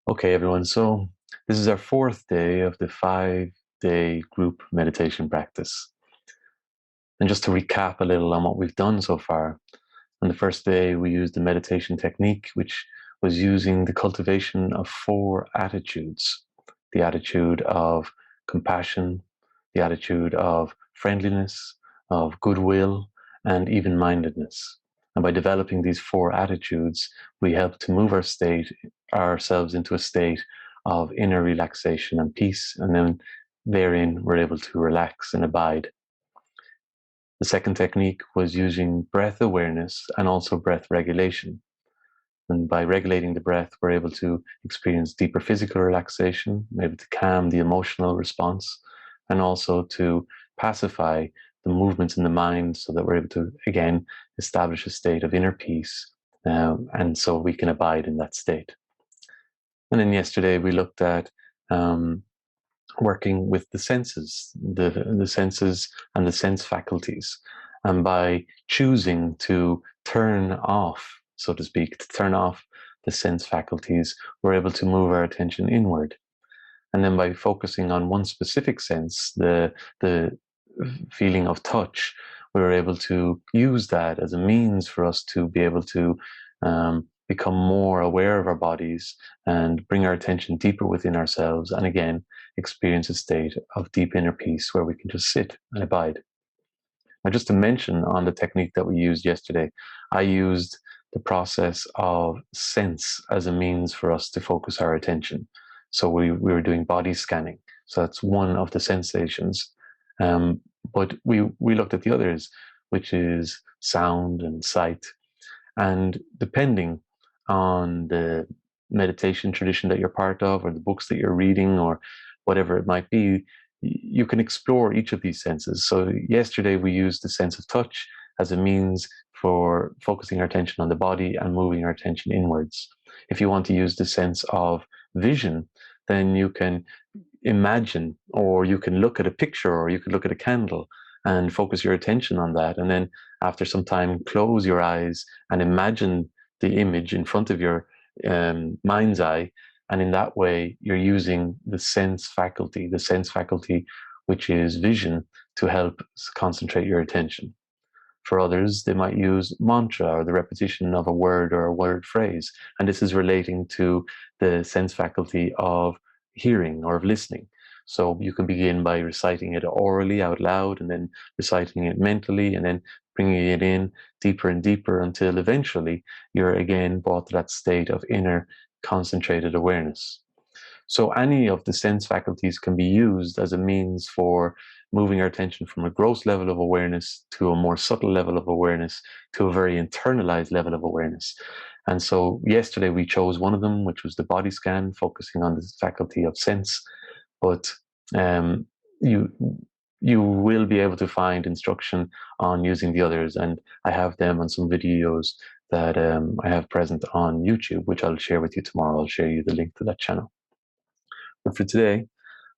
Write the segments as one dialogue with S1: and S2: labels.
S1: Okay, everyone. So this is our fourth day of the 5-day group meditation practice. And just to recap a little on what we've done so far, on the first day, we used the meditation technique, which was using the cultivation of 4 attitudes: the attitude of compassion, the attitude of friendliness, of goodwill, and even-mindedness. And by developing these 4 attitudes, we help to move ourselves into a state of inner relaxation and peace. And then therein, we're able to relax and abide. The second technique was using breath awareness and also breath regulation. And by regulating the breath, we're able to experience deeper physical relaxation, able to calm the emotional response, and also to pacify the movements in the mind so that we're able to, again, establish a state of inner peace. And so we can abide in that state. And then yesterday we looked at working with the senses, the senses and the sense faculties. And by choosing to turn off, so to speak, to turn off the sense faculties, we're able to move our attention inward. And then by focusing on one specific sense, the feeling of touch, we were able to use that as a means for us to be able to become more aware of our bodies and bring our attention deeper within ourselves, and again, experience a state of deep inner peace where we can just sit and abide. Now, just to mention on the technique that we used yesterday, I used the process of sense as a means for us to focus our attention. So we were doing body scanning. So that's one of the sensations. But we looked at the others, which is sound and sight. And depending on the meditation tradition that you're part of, or the books that you're reading, or whatever it might be, you can explore each of these senses. So yesterday we used the sense of touch as a means for focusing our attention on the body and moving our attention inwards. If you want to use the sense of vision, then you can imagine, or you can look at a picture, or you can look at a candle and focus your attention on that. And then after some time, close your eyes and imagine the image in front of your mind's eye. And in that way, you're using the sense faculty, which is vision, to help concentrate your attention. For others, they might use mantra, or the repetition of a word or a word phrase. And this is relating to the sense faculty of hearing or of listening. So you can begin by reciting it orally out loud, and then reciting it mentally, and then bringing it in deeper and deeper until eventually you're again brought to that state of inner concentrated awareness. So any of the sense faculties can be used as a means for moving our attention from a gross level of awareness to a more subtle level of awareness to a very internalized level of awareness. And so yesterday we chose one of them, which was the body scan, focusing on the faculty of sense. But you you will be able to find instruction on using the others, and I have them on some videos that I have present on YouTube, which I'll share with you tomorrow. I'll share you the link to that channel. But for today,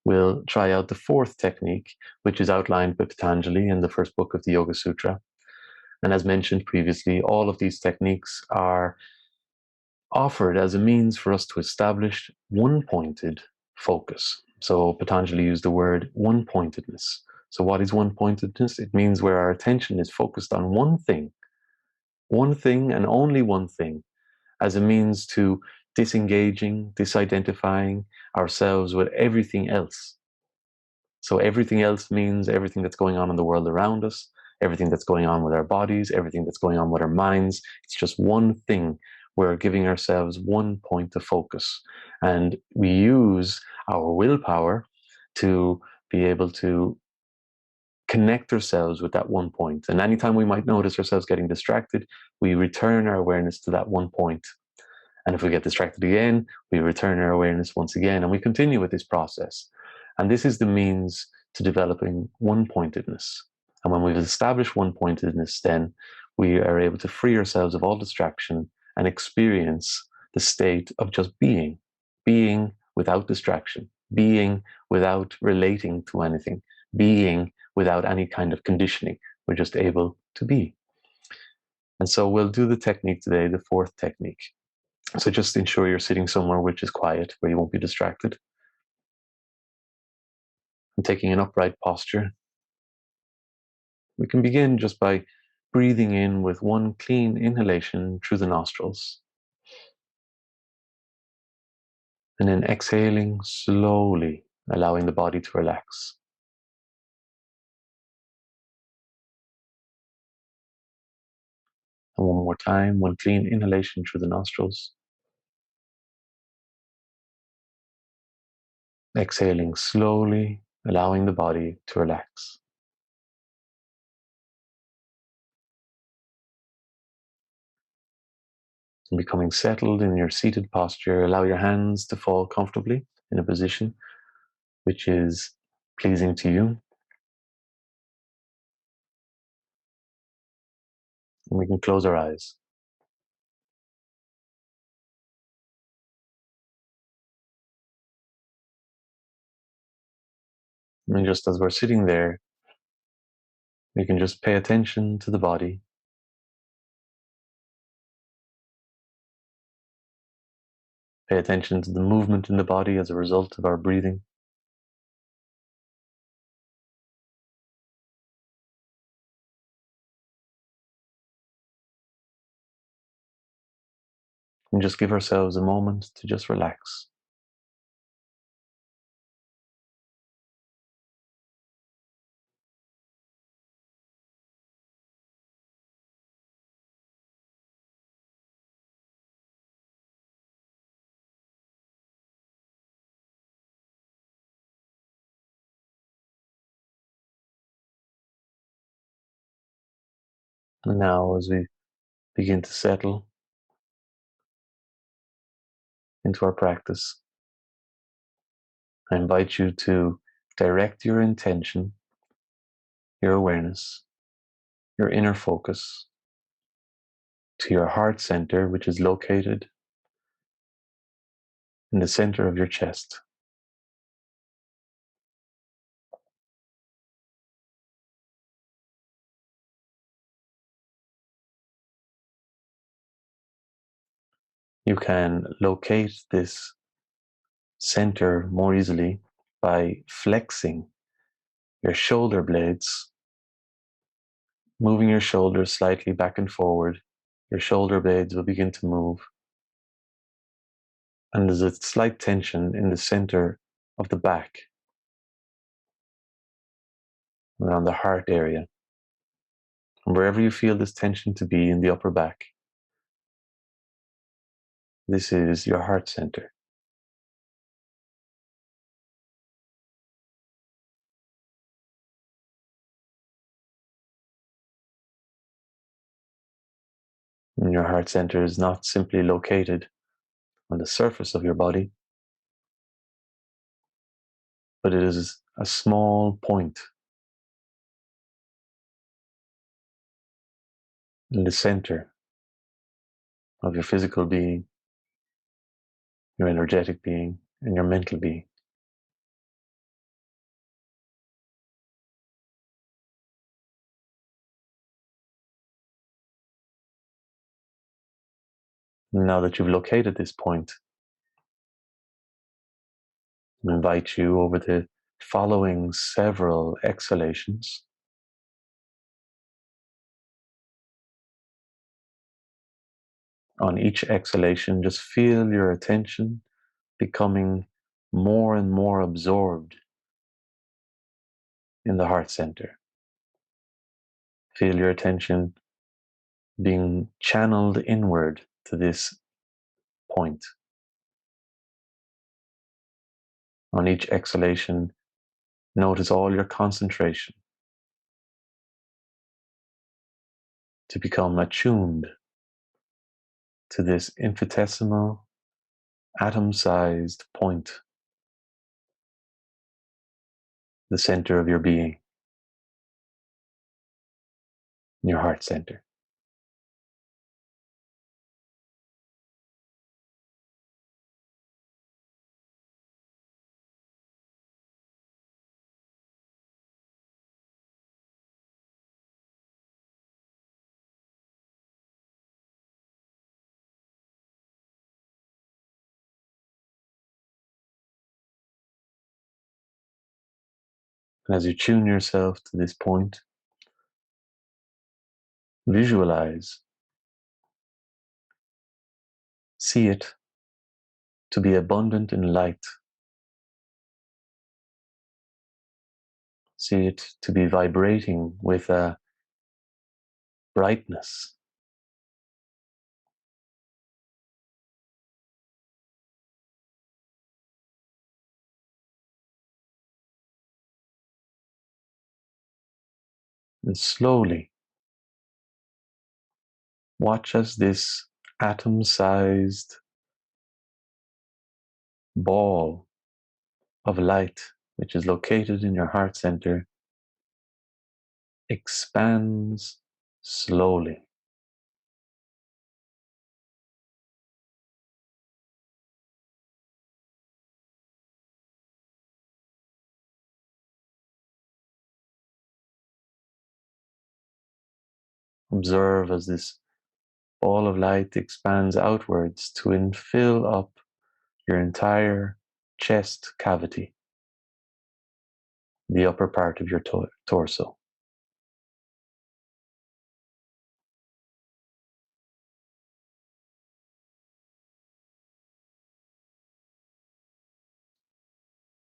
S1: we'll try out the fourth technique, which is outlined by Patanjali in the first book of the Yoga Sutra. And as mentioned previously, all of these techniques are offered as a means for us to establish one-pointed focus. So Patanjali used the word one-pointedness. So what is one-pointedness? It means where our attention is focused on one thing and only one thing, as a means to disengaging, disidentifying ourselves with everything else. So everything else means everything that's going on in the world around us, everything that's going on with our bodies, everything that's going on with our minds. It's just one thing. We're giving ourselves one point of focus. And we use our willpower to be able to connect ourselves with that one point. And anytime we might notice ourselves getting distracted, we return our awareness to that one point. And if we get distracted again, we return our awareness once again, and we continue with this process. And this is the means to developing one-pointedness. And when we've established one-pointedness, then we are able to free ourselves of all distraction and experience the state of just being without distraction, being without relating to anything, being without any kind of conditioning. We're just able to be. And so we'll do the technique today, the fourth technique. So just ensure you're sitting somewhere which is quiet, where you won't be distracted. And taking an upright posture, we can begin just by breathing in with one clean inhalation through the nostrils. And then exhaling slowly, allowing the body to relax. And one more time, one clean inhalation through the nostrils. Exhaling slowly, allowing the body to relax. And becoming settled in your seated posture, allow your hands to fall comfortably in a position which is pleasing to you. And we can close our eyes. And just as we're sitting there, we can just pay attention to the body. Pay attention to the movement in the body as a result of our breathing. And just give ourselves a moment to just relax. And now, as we begin to settle into our practice, I invite you to direct your intention, your awareness, your inner focus to your heart center, which is located in the center of your chest. You can locate this center more easily by flexing your shoulder blades, moving your shoulders slightly back and forward. Your shoulder blades will begin to move. And there's a slight tension in the center of the back, around the heart area. And wherever you feel this tension to be in the upper back, this is your heart center. And your heart center is not simply located on the surface of your body, but it is a small point in the center of your physical being, your energetic being, and your mental being. And now that you've located this point, I invite you over the following several exhalations on each exhalation, just feel your attention becoming more and more absorbed in the heart center. Feel your attention being channeled inward to this point. On each exhalation, notice all your concentration to become attuned to this infinitesimal, atom-sized point, the center of your being, your heart center. And as you tune yourself to this point, visualize, see it to be abundant in light. See it to be vibrating with a brightness. And slowly watch as this atom-sized ball of light, which is located in your heart center, expands slowly. Observe as this ball of light expands outwards to fill up your entire chest cavity, the upper part of your torso.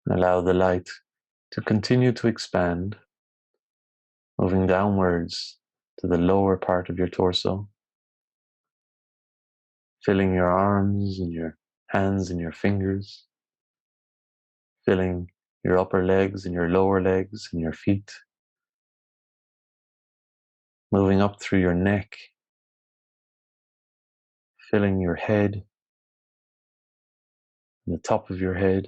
S1: Allow the light to continue to expand, moving downwards to the lower part of your torso, filling your arms and your hands and your fingers, filling your upper legs and your lower legs and your feet, moving up through your neck, filling your head and the top of your head.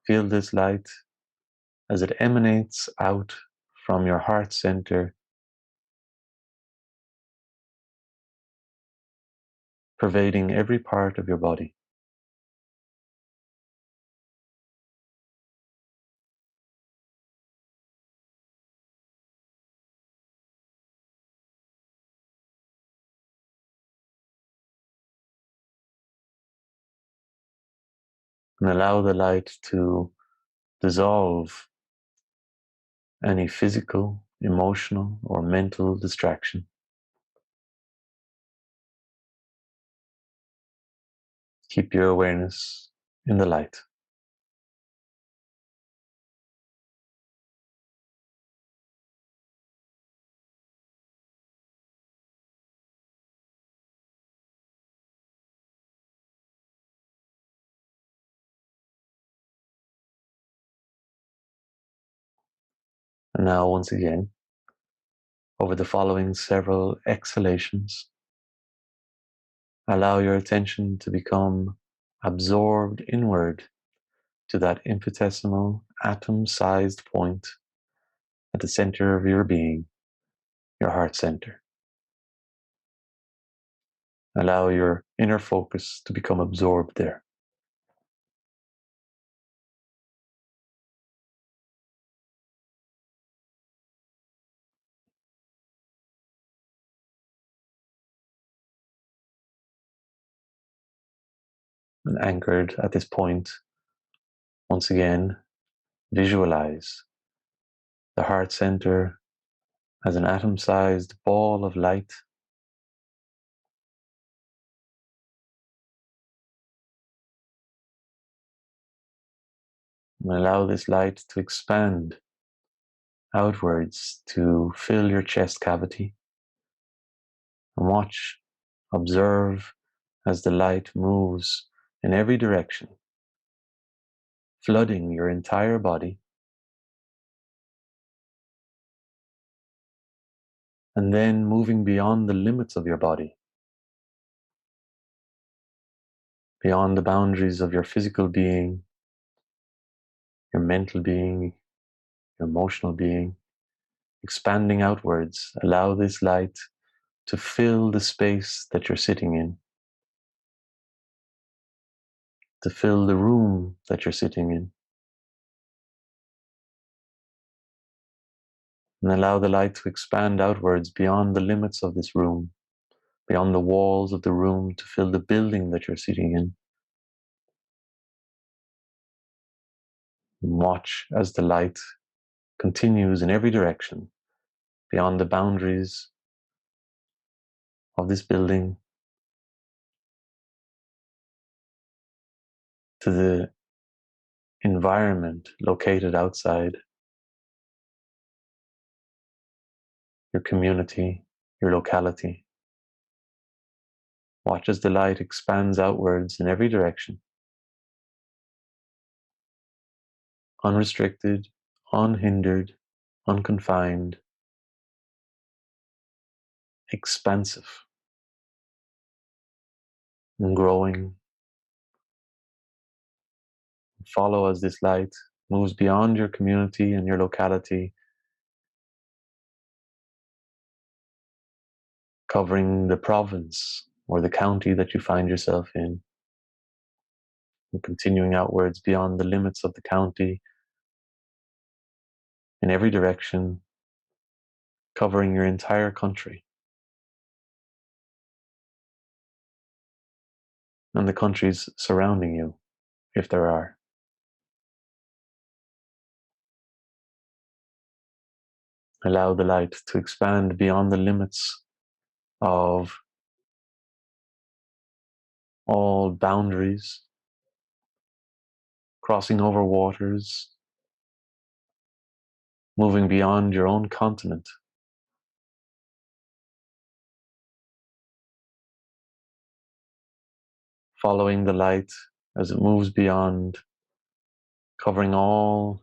S1: Feel this light as it emanates out from your heart center, pervading every part of your body. And allow the light to dissolve any physical, emotional, or mental distraction. Keep your awareness in the light. And now, once again, over the following several exhalations, allow your attention to become absorbed inward to that infinitesimal atom-sized point at the center of your being, your heart center. Allow your inner focus to become absorbed there. And anchored at this point, once again, visualize the heart center as an atom-sized ball of light. And allow this light to expand outwards to fill your chest cavity. And watch, observe as the light moves in every direction, flooding your entire body, and then moving beyond the limits of your body, beyond the boundaries of your physical being, your mental being, your emotional being, expanding outwards. Allow this light to fill the space that you're sitting in, to fill the room that you're sitting in. And allow the light to expand outwards beyond the limits of this room, beyond the walls of the room, to fill the building that you're sitting in. And watch as the light continues in every direction beyond the boundaries of this building to the environment located outside, your community, your locality. Watch as the light expands outwards in every direction, unrestricted, unhindered, unconfined, expansive, and growing. Follow as this light moves beyond your community and your locality, covering the province or the county that you find yourself in, and continuing outwards beyond the limits of the county in every direction, covering your entire country and the countries surrounding you, if there are. Allow the light to expand beyond the limits of all boundaries, crossing over waters, moving beyond your own continent, following the light as it moves beyond, covering all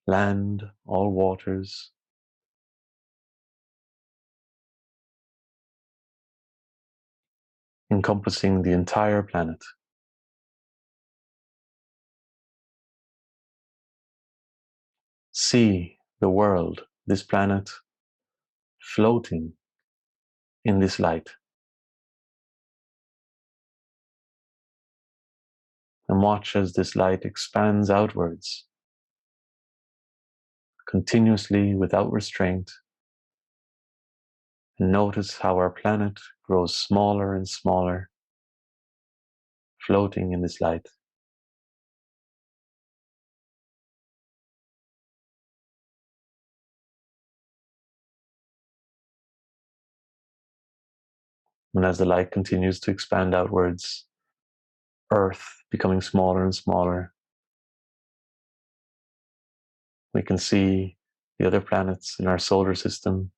S1: land, all waters, encompassing the entire planet. See the world, this planet, floating in this light. And watch as this light expands outwards, continuously without restraint. And notice how our planet grows smaller and smaller, floating in this light. And as the light continues to expand outwards, Earth becoming smaller and smaller, we can see the other planets in our solar system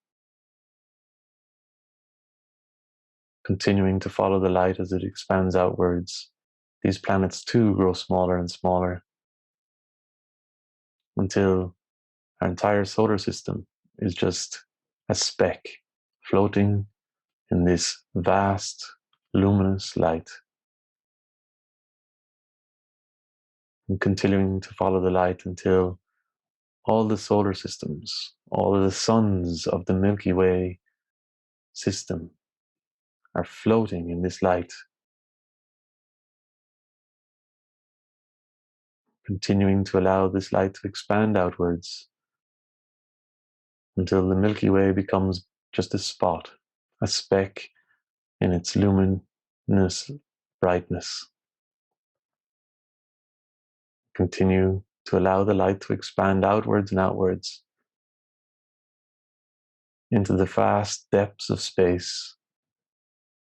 S1: continuing to follow the light as it expands outwards. These planets too grow smaller and smaller until our entire solar system is just a speck floating in this vast, luminous light. And continuing to follow the light until all the solar systems, all of the suns of the Milky Way system are floating in this light, continuing to allow this light to expand outwards until the Milky Way becomes just a spot, a speck in its luminous brightness. Continue to allow the light to expand outwards and outwards into the vast depths of space,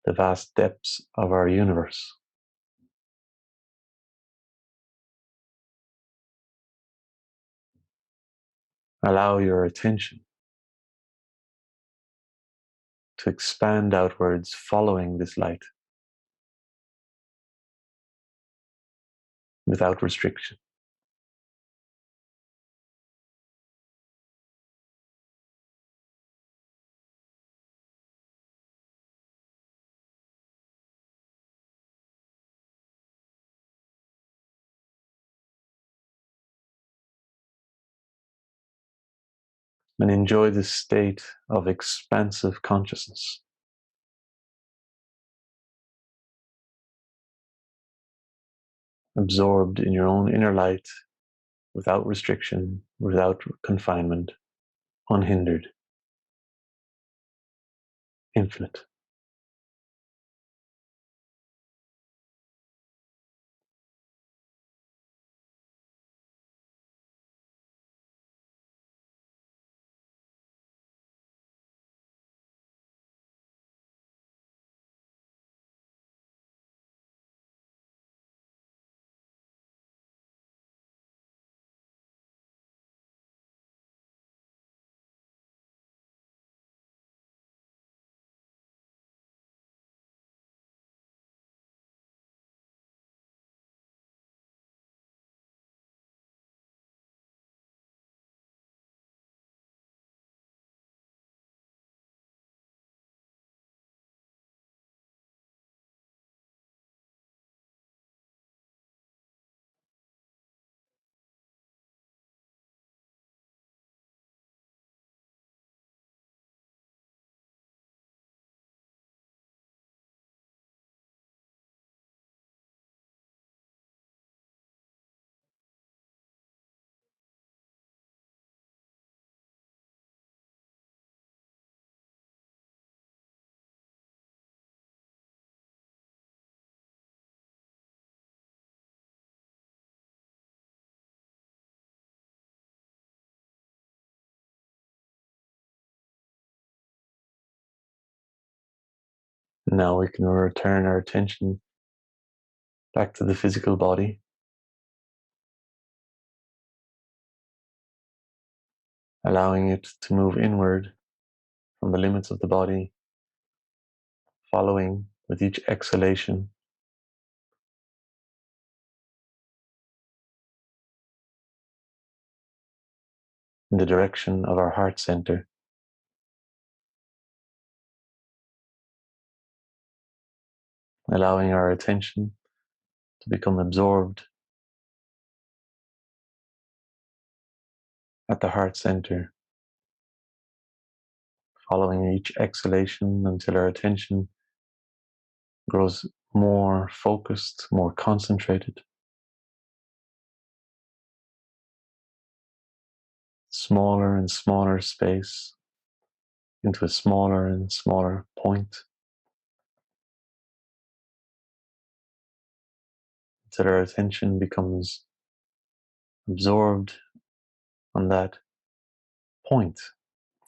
S1: the vast depths of our universe. Allow your attention to expand outwards following this light without restriction. And enjoy this state of expansive consciousness. Absorbed in your own inner light, without restriction, without confinement, unhindered, infinite. Now we can return our attention back to the physical body, allowing it to move inward from the limits of the body, following with each exhalation in the direction of our heart center, allowing our attention to become absorbed at the heart center, following each exhalation until our attention grows more focused, more concentrated, smaller and smaller space into a smaller and smaller point, until our attention becomes absorbed on that point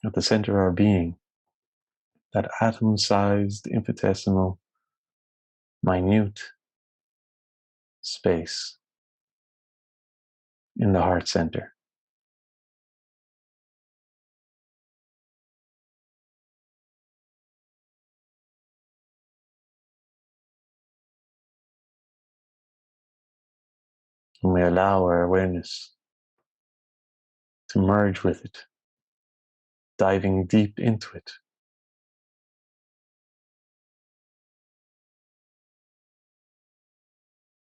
S1: at the center of our being, that atom-sized, infinitesimal, minute space in the heart center. And we allow our awareness to merge with it, diving deep into it,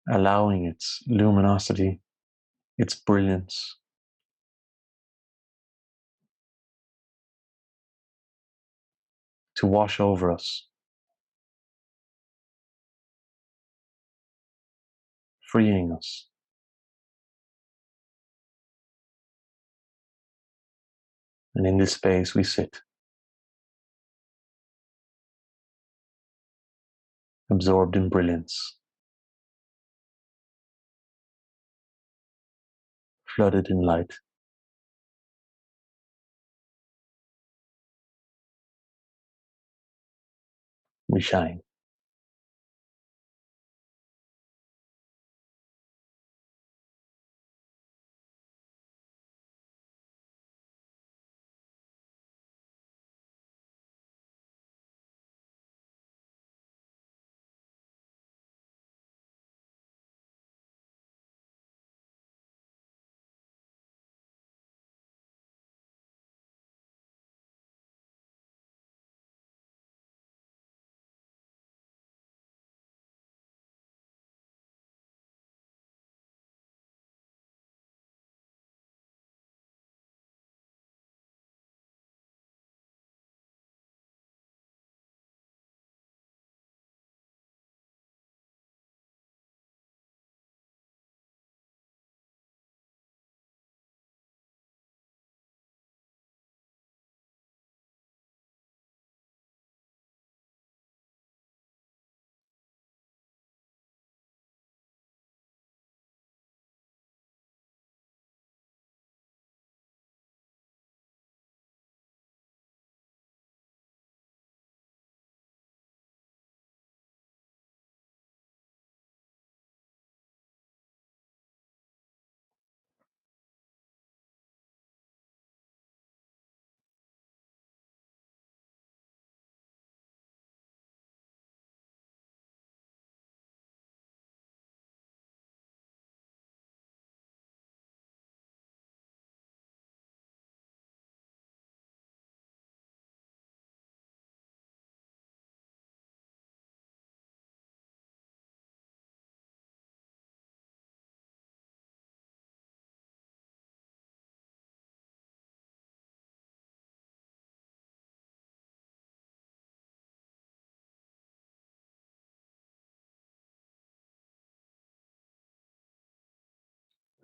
S1: allowing its luminosity, its brilliance to wash over us, freeing us. And in this space we sit, absorbed in brilliance, flooded in light. We shine.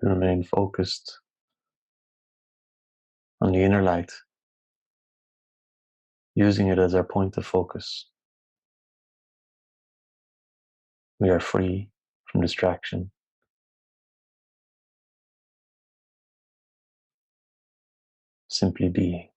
S1: We remain focused on the inner light, using it as our point of focus. We are free from distraction, simply being.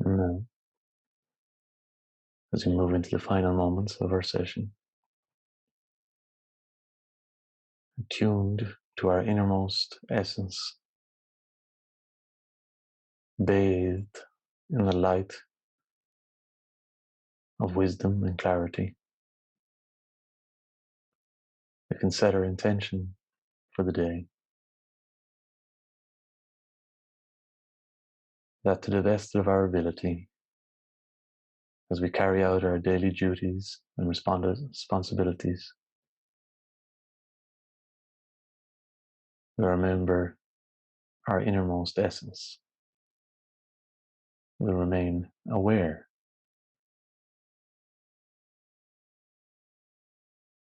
S1: And now, as we move into the final moments of our session, attuned to our innermost essence, bathed in the light of wisdom and clarity, we can set our intention for the day, that to the best of our ability, as we carry out our daily duties and responsibilities, we remember our innermost essence. We remain aware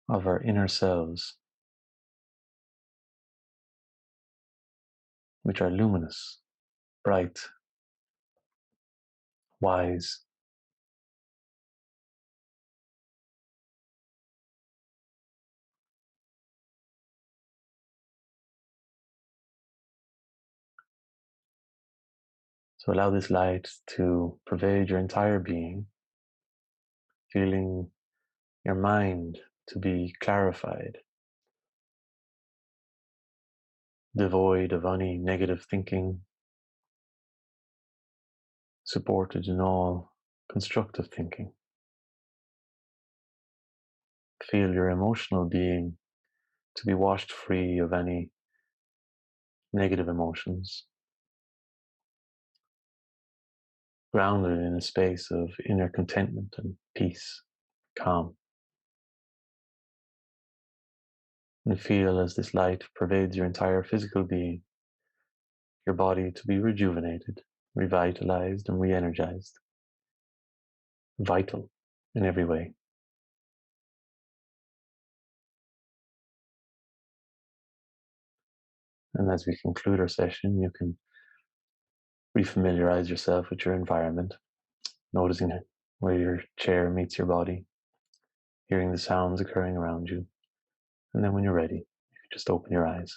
S1: of our inner selves, which are luminous, bright, wise, so allow this light to pervade your entire being, feeling your mind to be clarified, devoid of any negative thinking, supported in all constructive thinking. Feel your emotional being to be washed free of any negative emotions, grounded in a space of inner contentment and peace, calm. And feel as this light pervades your entire physical being, your body to be rejuvenated, revitalized, and re-energized, vital in every way. And as we conclude our session, you can refamiliarize yourself with your environment, noticing where your chair meets your body, hearing the sounds occurring around you. And then when you're ready, you can just open your eyes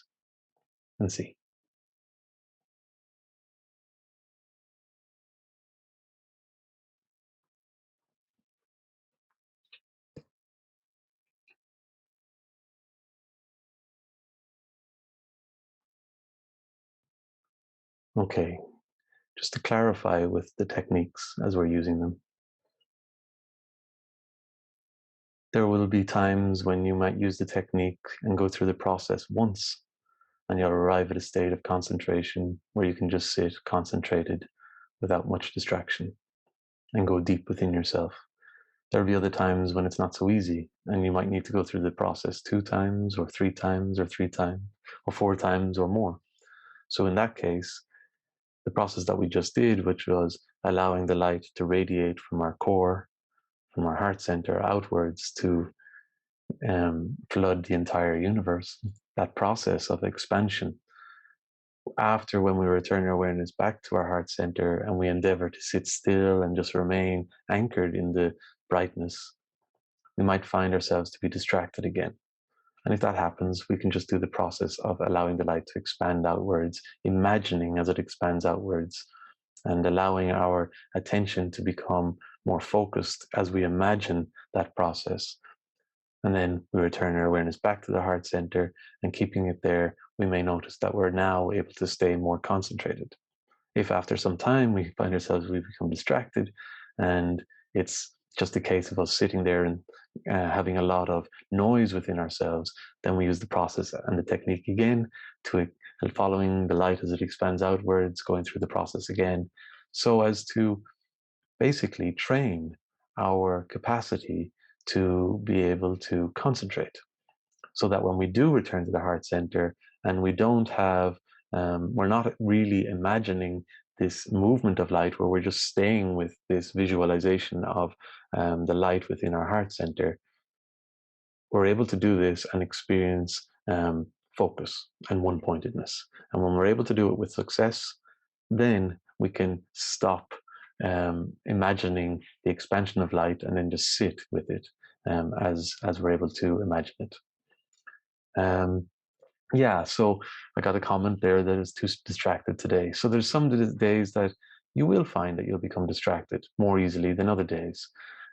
S1: and see. Okay, just to clarify with the techniques as we're using them, there will be times when you might use the technique and go through the process once, and you'll arrive at a state of concentration where you can just sit concentrated without much distraction and go deep within yourself. There'll be other times when it's not so easy, and you might need to go through the process 2 times or 3 times or 3 times or 4 times or more. So in that case, the process that we just did, which was allowing the light to radiate from our core, from our heart center outwards to flood the entire universe, that process of expansion, after when we return our awareness back to our heart center and we endeavor to sit still and just remain anchored in the brightness, we might find ourselves to be distracted again. And if that happens, we can just do the process of allowing the light to expand outwards, imagining as it expands outwards, and allowing our attention to become more focused as we imagine that process. And then we return our awareness back to the heart center, and keeping it there, we may notice that we're now able to stay more concentrated. If after some time we find ourselves, we become distracted, and it's just a case of us sitting there and having a lot of noise within ourselves, then we use the process and the technique again to following the light as it expands outwards, going through the process again, so as to basically train our capacity to be able to concentrate, so that when we do return to the heart center and we don't have, we're not really imagining this movement of light where we're just staying with this visualization of the light within our heart center, we're able to do this and experience focus and one-pointedness. And when we're able to do it with success, then we can stop imagining the expansion of light and then just sit with it as we're able to imagine it. Yeah, so I got a comment there that is too distracted today. So there's some days that you will find that you'll become distracted more easily than other days.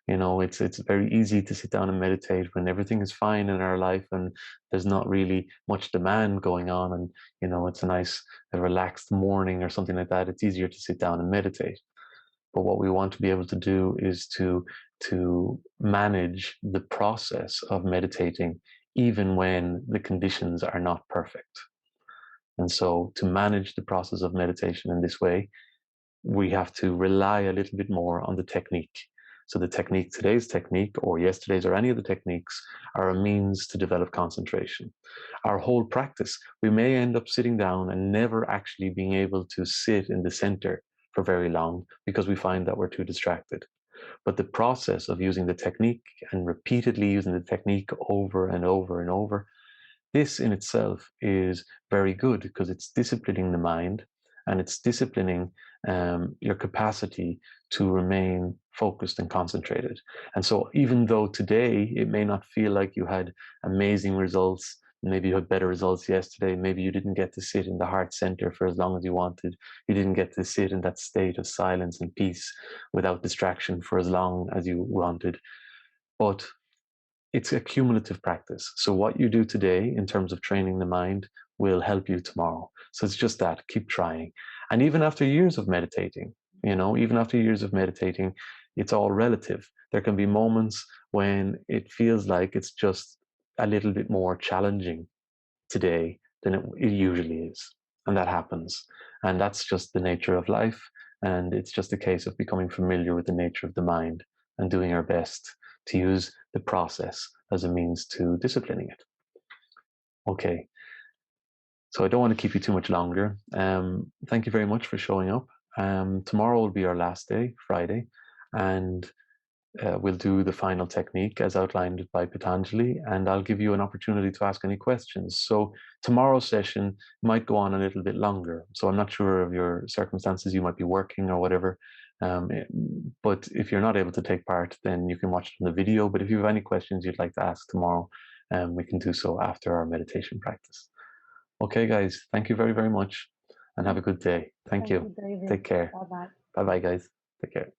S1: You know, it's very easy to sit down and meditate when everything is fine in our life and there's not really much demand going on, and you know, it's a relaxed morning or something like that. It's easier to sit down and meditate. But what we want to be able to do is to manage the process of meditating even when the conditions are not perfect. And so to manage the process of meditation in this way, we have to rely a little bit more on the technique. So the technique, today's technique or yesterday's or any of the techniques, are a means to develop concentration. Our whole practice, we may end up sitting down and never actually being able to sit in the center for very long because we find that we're too distracted. But the process of using the technique and repeatedly using the technique over and over and over, this in itself is very good because it's disciplining the mind and it's disciplining your capacity to remain focused and concentrated. And so even though today it may not feel like you had amazing results, maybe you had better results yesterday, maybe you didn't get to sit in the heart center for as long as you wanted, you didn't get to sit in that state of silence and peace without distraction for as long as you wanted, but it's a cumulative practice. So what you do today in terms of training the mind will help you tomorrow. So it's just that, keep trying. And even after years of meditating, you know, even after years of meditating, it's all relative. There can be moments when it feels like it's just a little bit more challenging today than it usually is. And that happens. And that's just the nature of life. And it's just a case of becoming familiar with the nature of the mind and doing our best to use the process as a means to disciplining it. Okay. So I don't want to keep you too much longer. Thank you very much for showing up. Tomorrow will be our last day, Friday, and we'll do the final technique as outlined by Patanjali, and I'll give you an opportunity to ask any questions. So tomorrow's session might go on a little bit longer. So I'm not sure of your circumstances. You might be working or whatever. But if you're not able to take part, then you can watch it on the video. But if you have any questions you'd like to ask tomorrow, we can do so after our meditation practice. Okay, guys, thank you very, very much and have a good day. Thank you.
S2: you, David.
S1: Take care.
S2: Bye-bye.
S1: Bye-bye, guys. Take care.